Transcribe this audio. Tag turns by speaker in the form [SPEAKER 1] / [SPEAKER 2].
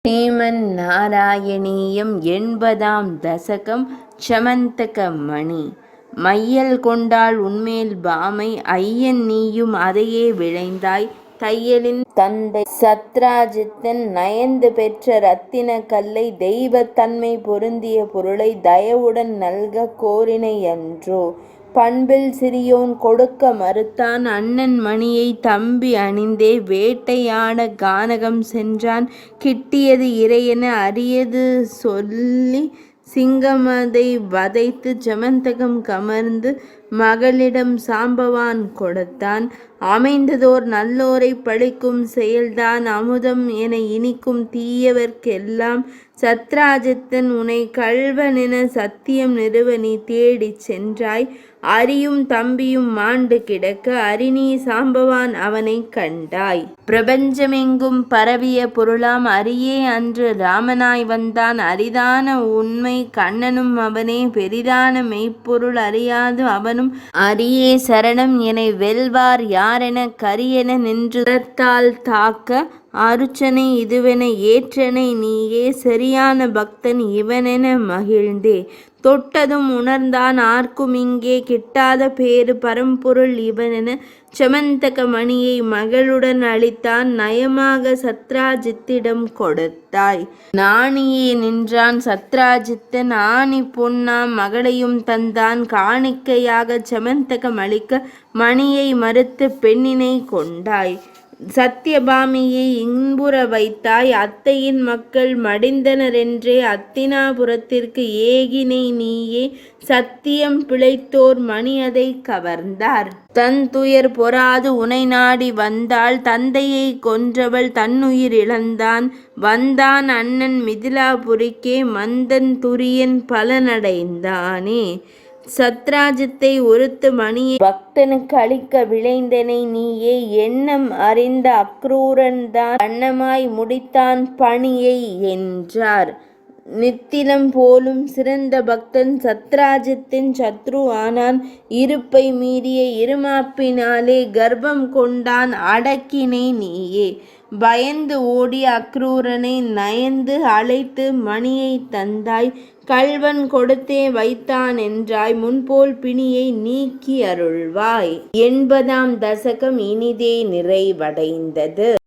[SPEAKER 1] ஸ்ரீமன் நாராயணீயம் 80ஆம் தசகம் சமந்தக மணி. மையல் கொண்டாள் உன்மேல் பாமை, ஐயன் நீயும் அதையே விழைந்தாய். தையலின் தந்தை சத்ராஜித்தன் நயந்து பெற்ற இரத்தின கல்லை, தெய்வத் தன்மை பொருந்திய பொருளை தயவுடன் நல்க கோரினை யன்றோ? பண்பில் சிறியோன் கொடுக்க மறுத்தான், அண்ணன் மணியை தம்பி அணிந்தே வேட்டையாட கானகம் சென்றான். கிட்டியது இரையென அரியது சொல்லி சிங்கமதை வதைத்து சமந்தகம் கமர்ந்து மகளிடம் சாம்பவான் கொடுத்தான். அமைந்ததோர் நல்லோரைப் பழிக்கும் செயல்தான் அமுதம் என இனிக்கும் தீயவர்க்கெல்லாம். சத்ராஜித்தன் உனை கள்வனென சத்தியம் நிறுவ நீ தேடிச் சென்றாய். அரியும் தம்பியும் மாண்டு கிடக்க அரிநீ சாம்பவான் அவனைக் கண்டாய். பிரபஞ்சமெங்கும் பரவிய பொருளாம் அரியே அன்று ராமனாய் வந்தான். அரிதான உண்மை கண்ணனும் அவனே, பெரிதான மெய்ப்பொருள் அறியாது அவனும். அரியே சரணம் என வெல்வார் யாரென கரியென நின்று கரத்தால் தாக்க, அருச்சனை இதுவென ஏற்றனை நீயே, சரியான பக்தன் இவனென மகிழ்ந்தே. தொட்டதும் உணர்ந்தான் ஆர்க்கும் இங்கே கிட்டாத பேறு பரம்பொருள் இவனென சமந்தக மணியை மகளுடன் அளித்தான். நயமாக சத்ராஜித்திடம் கொடுத்தாய். நாணியே நின்றான் சத்ராஜித்தன், ஆணி பொன்னாம் மகளையும் தந்தான். காணிக்கையாக சமந்தகம் அளிக்க மணியை மறுத்து பெண்ணினை கொண்டாய். சத்யபாமியை இன்புற வைத்தாய். அத்தையின் மக்கள் மடிந்தனரென்றே அத்தினாபுரத்திற்கு ஏகினை நீயே. சத்தியம் பிழைத்தோர் மணி அதை கவர்ந்தார். தன் துயர் பொறாது உனை நாடி வந்தாள். தந்தையை கொன்றவள் தன்னுயிர் இழந்தான். வந்தான் அண்ணன் மிதிலாபுரிக்கே, மந்தன் துரியன் பலனடைந்தானே. சத்ராஜித்தை ஒருத்து மணியை பக்தனுக்கு அளிக்க விளைந்தனை நீயே. எண்ணம் அறிந்த அக்ரூரன்தான் அன்னமாய் முடித்தான் பணியை என்றார். நித்திலம் போலும் சிறந்த பக்தன் சத்ராஜித்தின் சத்ரு ஆனான். இருப்பை மீறிய இருமாப்பினாலே கர்ப்பம் கொண்டான் அடக்கினை நீயே. பயந்து ஓடிய அக்ரூரனை நயந்து அழைத்து மணியை தந்தாய். கள்வன் கொடுத்தே வைத்தான் என்றாய். முன்போல் பிணியை நீக்கி அருள்வாய். 80ஆம் தசகம் இனிதே நிறைவடைந்தது.